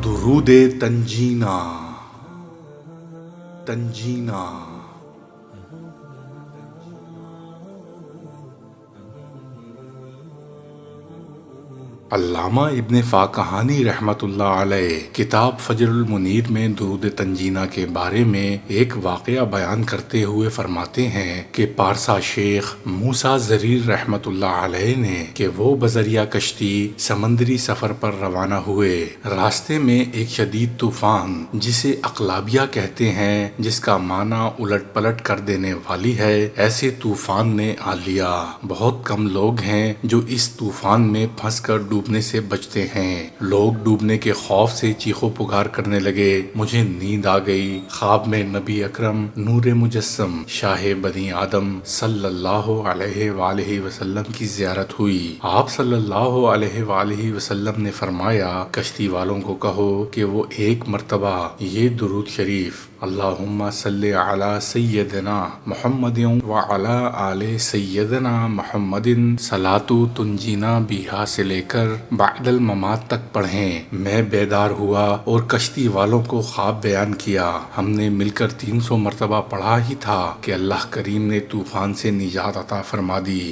درود تنجینا تنجینا علامہ ابن فاقہانی رحمت اللہ علیہ کتاب فجر المنیر میں درود تنجینا کے بارے میں ایک واقعہ بیان کرتے ہوئے فرماتے ہیں کہ پارسا شیخ موسیٰ زریر رحمت اللہ علیہ نے کہ وہ بذریعہ کشتی سمندری سفر پر روانہ ہوئے۔ راستے میں ایک شدید طوفان جسے اقلابیہ کہتے ہیں، جس کا معنی الٹ پلٹ کر دینے والی ہے، ایسے طوفان نے آ لیا۔ بہت کم لوگ ہیں جو اس طوفان میں پھنس کر ڈوبنے سے بچتے ہیں۔ لوگ ڈوبنے کے خوف سے چیخو پکار کرنے لگے۔ مجھے نیند آ گئی۔ خواب میں نبی اکرم نور مجسم شاہ بنی آدم صلی اللہ علیہ وآلہ وسلم کی زیارت ہوئی۔ آپ صلی اللہ علیہ وآلہ وسلم نے فرمایا، کشتی والوں کو کہو کہ وہ ایک مرتبہ یہ درود شریف اللہم صلی علی سیدنا محمد وعلی آل سیدنا محمد صلاۃ تنجینا بیہا سے لے کر بعد الممات تک پڑھیں۔ میں بیدار ہوا اور کشتی والوں کو خواب بیان کیا۔ ہم نے مل کر 300 مرتبہ پڑھا ہی تھا کہ اللہ کریم نے طوفان سے نجات عطا فرما دی۔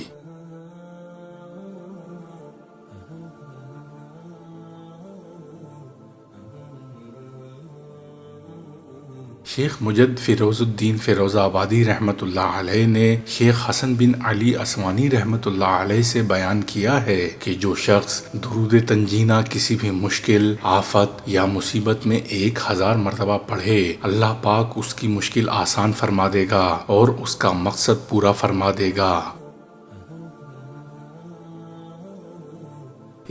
شیخ مجد فیروز الدین فیروز آبادی رحمت اللہ علیہ نے شیخ حسن بن علی اسوانی رحمت اللہ علیہ سے بیان کیا ہے کہ جو شخص درود تنجینا کسی بھی مشکل، آفت یا مصیبت میں 1000 مرتبہ پڑھے، اللہ پاک اس کی مشکل آسان فرما دے گا اور اس کا مقصد پورا فرما دے گا۔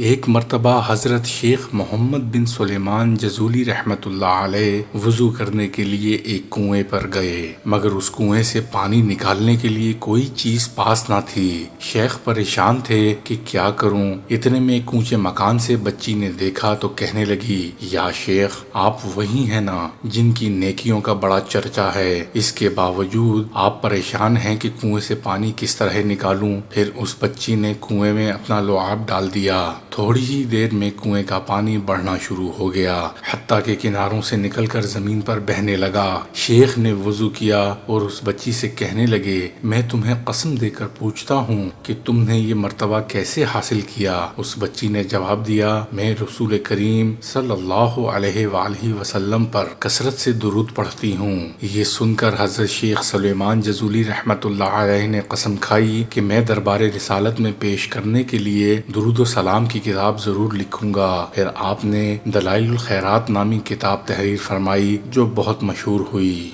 ایک مرتبہ حضرت شیخ محمد بن سلیمان جزولی رحمت اللہ علیہ وضو کرنے کے لیے ایک کنویں پر گئے، مگر اس کنویں سے پانی نکالنے کے لیے کوئی چیز پاس نہ تھی۔ شیخ پریشان تھے کہ کیا کروں۔ اتنے میں ایک اونچے مکان سے بچی نے دیکھا تو کہنے لگی، یا شیخ، آپ وہی ہیں نا جن کی نیکیوں کا بڑا چرچا ہے، اس کے باوجود آپ پریشان ہیں کہ کنویں سے پانی کس طرح نکالوں۔ پھر اس بچی نے کنویں میں اپنا لعاب ڈال دیا۔ تھوڑی ہی دیر میں کنویں کا پانی بڑھنا شروع ہو گیا، حتیٰ کہ کناروں سے نکل کر زمین پر بہنے لگا۔ شیخ نے وضو کیا اور اس بچی سے کہنے لگے، میں تمہیں قسم دے کر پوچھتا ہوں کہ تم نے یہ مرتبہ کیسے حاصل کیا؟ اس بچی نے جواب دیا، میں رسول کریم صلی اللہ علیہ وآلہ وسلم پر کثرت سے درود پڑھتی ہوں۔ یہ سن کر حضرت شیخ سلیمان جزولی رحمت اللہ علیہ نے قسم کھائی کہ میں دربار رسالت میں پیش کرنے کے لیے درود و سلام کی کتاب ضرور لکھوں گا۔ پھر آپ نے دلائل الخیرات نامی کتاب تحریر فرمائی جو بہت مشہور ہوئی۔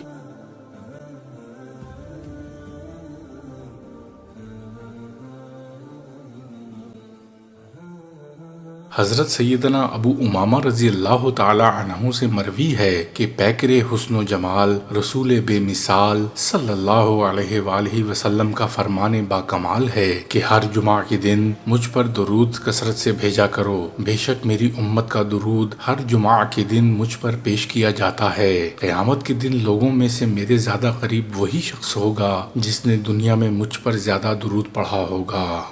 حضرت سیدنا ابو امامہ رضی اللہ تعالی عنہ سے مروی ہے کہ پیکر حسن و جمال رسول بے مثال صلی اللہ علیہ وآلہ وسلم کا فرمان با کمال ہے کہ ہر جمعہ کے دن مجھ پر درود کثرت سے بھیجا کرو، بے شک میری امت کا درود ہر جمعہ کے دن مجھ پر پیش کیا جاتا ہے۔ قیامت کے دن لوگوں میں سے میرے زیادہ قریب وہی شخص ہوگا جس نے دنیا میں مجھ پر زیادہ درود پڑھا ہوگا۔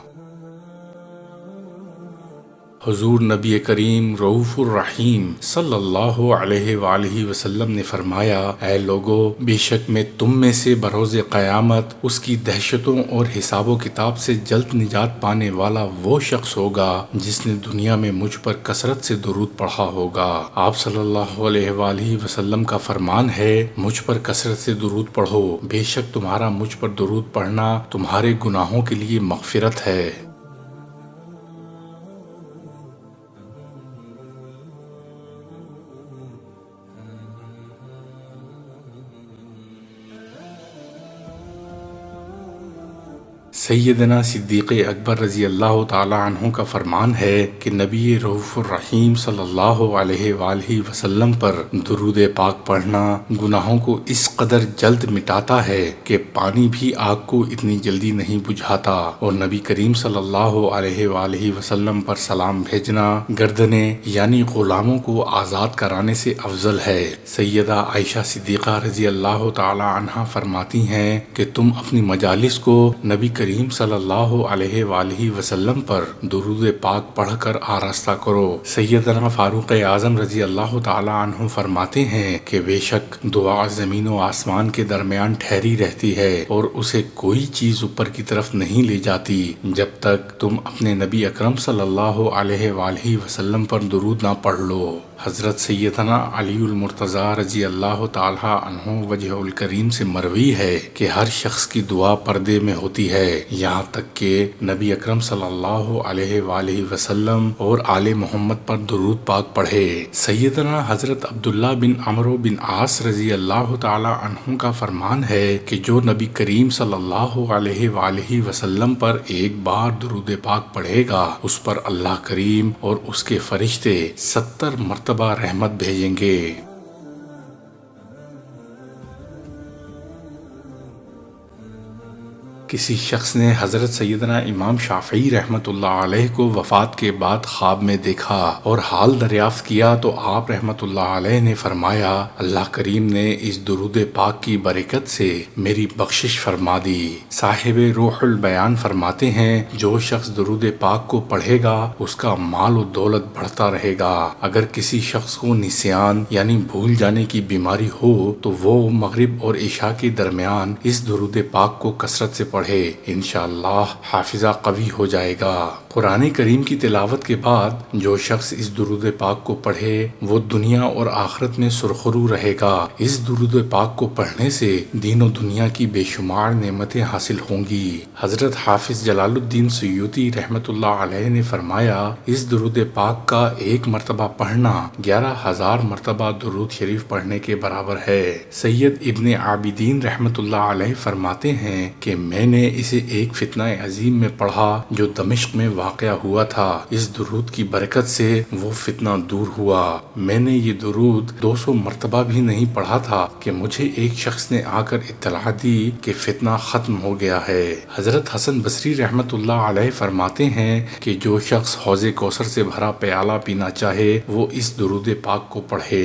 حضور نبی کریم رؤوف الرحیم صلی اللہ علیہ وآلہ وسلم نے فرمایا، اے لوگو، بے شک میں تم میں سے بروز قیامت اس کی دہشتوں اور حساب و کتاب سے جلد نجات پانے والا وہ شخص ہوگا جس نے دنیا میں مجھ پر کثرت سے درود پڑھا ہوگا۔ آپ صلی اللہ علیہ وآلہ وسلم کا فرمان ہے، مجھ پر کثرت سے درود پڑھو، بے شک تمہارا مجھ پر درود پڑھنا تمہارے گناہوں کے لیے مغفرت ہے۔ سیدنا صدیق اکبر رضی اللہ تعالی عنہ کا فرمان ہے کہ نبی رؤوف الرحیم صلی اللہ علیہ وآلہ وسلم پر درود پاک پڑھنا گناہوں کو اس قدر جلد مٹاتا ہے کہ پانی بھی آگ کو اتنی جلدی نہیں بجھاتا، اور نبی کریم صلی اللہ علیہ وآلہ وسلم پر سلام بھیجنا گردنیں یعنی غلاموں کو آزاد کرانے سے افضل ہے۔ سیدہ عائشہ صدیقہ رضی اللہ تعالی عنہ فرماتی ہیں کہ تم اپنی مجالس کو نبی کریم کریم صلی اللہ علیہ وآلہ وسلم پر درود پاک پڑھ کر آراستہ کرو۔ سیدنا فاروق اعظم رضی اللہ تعالی عنہ فرماتے ہیں کہ بے شک دعا زمین و آسمان کے درمیان ٹھہری رہتی ہے اور اسے کوئی چیز اوپر کی طرف نہیں لے جاتی جب تک تم اپنے نبی اکرم صلی اللہ علیہ وآلہ وسلم پر درود نہ پڑھ لو۔ حضرت سیدنا علی المرتضیٰ رضی اللہ تعالی عنہ وجہ الکریم سے مروی ہے کہ ہر شخص کی دعا پردے میں ہوتی ہے یہاں تک کہ نبی اکرم صلی اللہ علیہ وآلہ وسلم اور آل محمد پر درود پاک پڑھے۔ سیدنا حضرت عبداللہ بن عمرو بن عاص رضی اللہ تعالی عنہ کا فرمان ہے کہ جو نبی کریم صلی اللہ علیہ وآلہ وسلم پر ایک بار درود پاک پڑھے گا اس پر اللہ کریم اور اس کے فرشتے 70 مرتبہ رحمت بھیجیں گے۔ کسی شخص نے حضرت سیدنا امام شافعی رحمت اللہ علیہ کو وفات کے بعد خواب میں دیکھا اور حال دریافت کیا تو آپ رحمت اللہ علیہ نے فرمایا اللہ کریم نے اس درود پاک کی برکت سے میری بخشش فرما دی۔ صاحب روح البیان فرماتے ہیں جو شخص درود پاک کو پڑھے گا اس کا مال و دولت بڑھتا رہے گا۔ اگر کسی شخص کو نسیان یعنی بھول جانے کی بیماری ہو تو وہ مغرب اور عشاء کے درمیان اس درود پاک کو کثرت سے پڑھے، انشاءاللہ حافظہ قوی ہو جائے گا۔ قرآن کریم کی تلاوت کے بعد جو شخص اس درود پاک کو پڑھے وہ دنیا اور آخرت میں سرخرو رہے گا۔ اس درود پاک کو پڑھنے سے دین و دنیا کی بے شمار نعمتیں حاصل ہوں گی۔ حضرت حافظ جلال الدین سیوطی رحمت اللہ علیہ نے فرمایا اس درود پاک کا ایک مرتبہ پڑھنا 11,000 مرتبہ درود شریف پڑھنے کے برابر ہے۔ سید ابن عابدین رحمت اللہ علیہ فرماتے ہیں کہ میں نے اسے ایک فتنہ عظیم میں پڑھا جو دمشق میں واقع ہوا تھا۔ اس درود کی برکت سے وہ فتنہ دور ہوا۔ میں نے یہ درود 200 مرتبہ بھی نہیں پڑھا تھا کہ مجھے ایک شخص نے آ کر اطلاع دی کہ فتنہ ختم ہو گیا ہے۔ حضرت حسن بصری رحمت اللہ علیہ فرماتے ہیں کہ جو شخص حوض کوثر سے بھرا پیالہ پینا چاہے وہ اس درود پاک کو پڑھے۔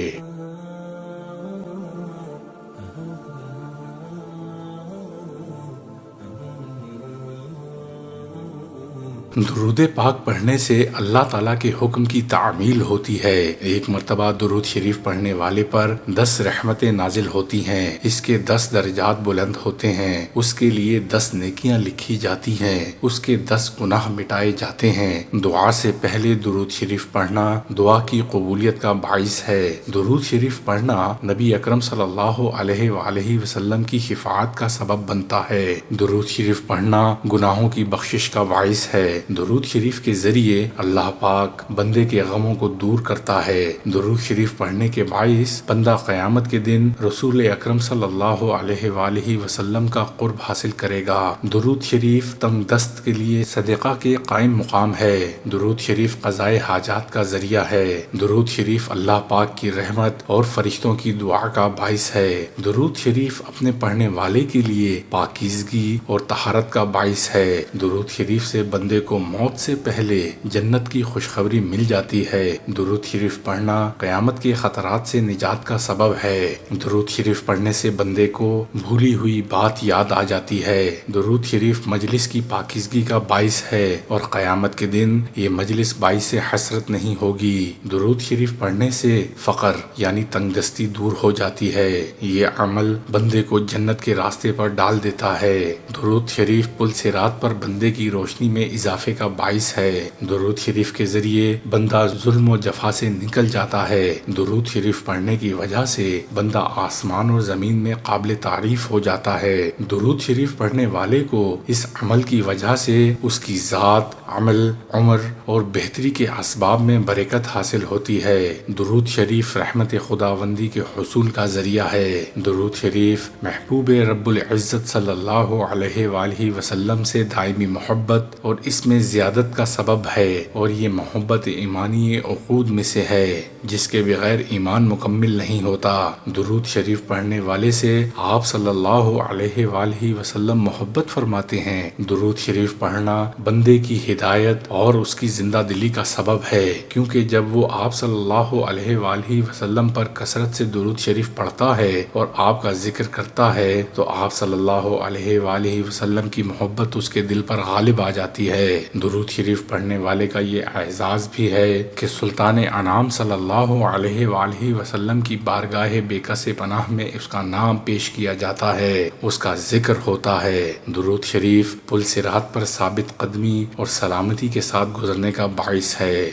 درود پاک پڑھنے سے اللہ تعالیٰ کے حکم کی تعمیل ہوتی ہے۔ ایک مرتبہ درود شریف پڑھنے والے پر 10 رحمتیں نازل ہوتی ہیں، اس کے 10 درجات بلند ہوتے ہیں، اس کے لیے 10 نیکیاں لکھی جاتی ہیں، اس کے 10 گناہ مٹائے جاتے ہیں۔ دعا سے پہلے درود شریف پڑھنا دعا کی قبولیت کا باعث ہے۔ درود شریف پڑھنا نبی اکرم صلی اللہ علیہ وآلہ وسلم کی شفاعت کا سبب بنتا ہے۔ درود شریف پڑھنا گناہوں کی بخشش کا باعث ہے۔ درود شریف کے ذریعے اللہ پاک بندے کے غموں کو دور کرتا ہے۔ درود شریف پڑھنے کے باعث بندہ قیامت کے دن رسول اکرم صلی اللہ علیہ وآلہ وسلم کا قرب حاصل کرے گا۔ درود شریف تنگ دست کے لیے صدقہ کے قائم مقام ہے۔ درود شریف قضاء حاجات کا ذریعہ ہے۔ درود شریف اللہ پاک کی رحمت اور فرشتوں کی دعا کا باعث ہے۔ درود شریف اپنے پڑھنے والے کے لیے پاکیزگی اور طہارت کا باعث ہے۔ درود شریف سے بندے کو موت سے پہلے جنت کی خوشخبری مل جاتی ہے۔ درود شریف پڑھنا قیامت کے خطرات سے نجات کا سبب ہے۔ درود شریف پڑھنے سے بندے کو بھولی ہوئی بات یاد آ جاتی ہے۔ درود شریف مجلس کی پاکیزگی کا باعث ہے اور قیامت کے دن یہ مجلس باعث حسرت نہیں ہوگی۔ درود شریف پڑھنے سے فقر یعنی تنگ دستی دور ہو جاتی ہے۔ یہ عمل بندے کو جنت کے راستے پر ڈال دیتا ہے۔ درود شریف پل صراط پر بندے کی روشنی میں اضافے کا باعث ہے۔ درود شریف کے ذریعے بندہ ظلم و جفا سے نکل جاتا ہے۔ درود شریف پڑھنے کی وجہ سے بندہ آسمان اور زمین میں قابل تعریف ہو جاتا ہے۔ درود شریف پڑھنے والے کو اس عمل کی وجہ سے اس کی ذات، عمل، عمر اور بہتری کے اسباب میں برکت حاصل ہوتی ہے۔ درود شریف رحمت خداوندی کے حصول کا ذریعہ ہے۔ درود شریف محبوب رب العزت صلی اللہ علیہ وآلہ وسلم سے دائمی محبت اور اس میں زیادت کا سبب ہے، اور یہ محبت ایمانی عقود میں سے ہے جس کے بغیر ایمان مکمل نہیں ہوتا۔ درود شریف پڑھنے والے سے آپ صلی اللہ علیہ وآلہ وسلم محبت فرماتے ہیں۔ درود شریف پڑھنا بندے کی ہدایت اور اس کی زندہ دلی کا سبب ہے، کیونکہ جب وہ آپ صلی اللہ علیہ وآلہ وسلم پر کثرت سے درود شریف پڑھتا ہے اور آپ کا ذکر کرتا ہے تو آپ صلی اللہ علیہ وآلہ وسلم کی محبت اس کے دل پر غالب آ جاتی ہے۔ درود شریف پڑھنے والے کا یہ اعزاز بھی ہے کہ سلطان انعام صلی اللہ علیہ وآلہ وسلم کی بارگاہ بے کس پناہ میں اس کا نام پیش کیا جاتا ہے، اس کا ذکر ہوتا ہے۔ درود شریف پل صراط پر ثابت قدمی اور سلامتی کے ساتھ گزرنے کا باعث ہے۔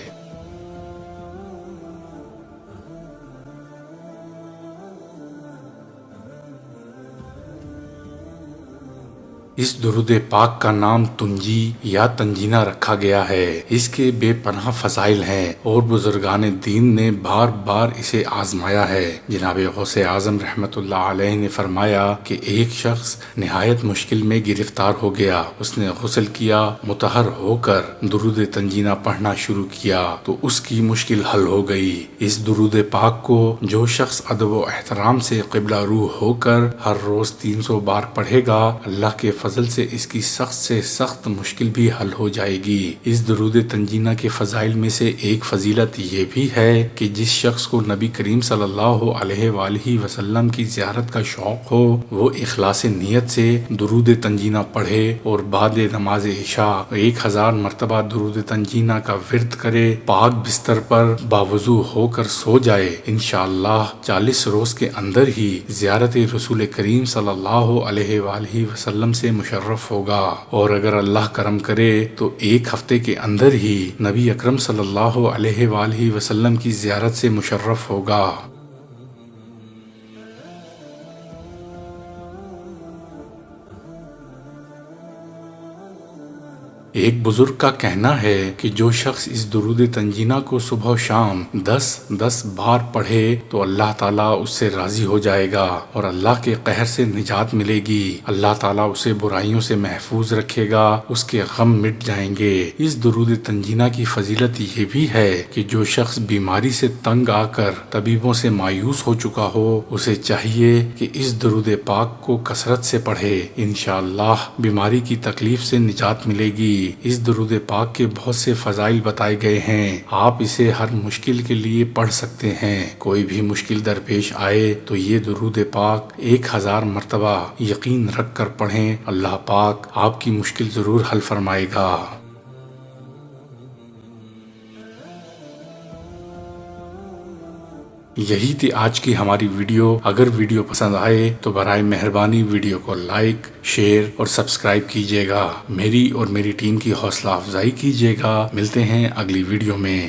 اس درود پاک کا نام تنجی یا تنجینہ رکھا گیا ہے۔ اس کے بے پناہ فضائل ہیں اور بزرگان دین نے بار بار اسے آزمایا ہے۔ جناب غوث اعظم رحمت اللہ علیہ نے فرمایا کہ ایک شخص نہایت مشکل میں گرفتار ہو گیا، اس نے غسل کیا، مطہر ہو کر درود تنجینہ پڑھنا شروع کیا تو اس کی مشکل حل ہو گئی۔ اس درود پاک کو جو شخص ادب و احترام سے قبلہ روح ہو کر ہر روز 300 بار پڑھے گا، اللہ کے فضل سے اس کی سخت سے سخت مشکل بھی حل ہو جائے گی۔ اس درود تنجینہ کے فضائل میں سے ایک فضیلت یہ بھی ہے کہ جس شخص کو نبی کریم صلی اللہ علیہ وآلہ وسلم کی زیارت کا شوق ہو، وہ اخلاص نیت سے درود تنجینہ پڑھے اور بعد نماز عشاء 1000 مرتبہ درود تنجینہ کا ورد کرے، پاک بستر پر باوضو ہو کر سو جائے، انشاءاللہ 40 روز کے اندر ہی زیارت رسول کریم صلی اللہ علیہ وآلہ وسلم سے مشرف ہوگا، اور اگر اللہ کرم کرے تو ایک ہفتے کے اندر ہی نبی اکرم صلی اللہ علیہ وآلہ وسلم کی زیارت سے مشرف ہوگا۔ ایک بزرگ کا کہنا ہے کہ جو شخص اس درود تنجینہ کو صبح و شام 10 بار پڑھے تو اللہ تعالیٰ اس سے راضی ہو جائے گا اور اللہ کے قہر سے نجات ملے گی۔ اللہ تعالیٰ اسے برائیوں سے محفوظ رکھے گا، اس کے غم مٹ جائیں گے۔ اس درود تنجینہ کی فضیلت یہ بھی ہے کہ جو شخص بیماری سے تنگ آ کر طبیبوں سے مایوس ہو چکا ہو، اسے چاہیے کہ اس درود پاک کو کثرت سے پڑھے، انشاءاللہ بیماری کی تکلیف سے نجات ملے گی۔ اس درود پاک کے بہت سے فضائل بتائے گئے ہیں، آپ اسے ہر مشکل کے لیے پڑھ سکتے ہیں۔ کوئی بھی مشکل درپیش آئے تو یہ درود پاک 1000 مرتبہ یقین رکھ کر پڑھیں، اللہ پاک آپ کی مشکل ضرور حل فرمائے گا۔ یہی تھی آج کی ہماری ویڈیو۔ اگر ویڈیو پسند آئے تو برائے مہربانی ویڈیو کو لائک، شیئر اور سبسکرائب کیجیے گا، میری اور میری ٹیم کی حوصلہ افزائی کیجیے گا۔ ملتے ہیں اگلی ویڈیو میں۔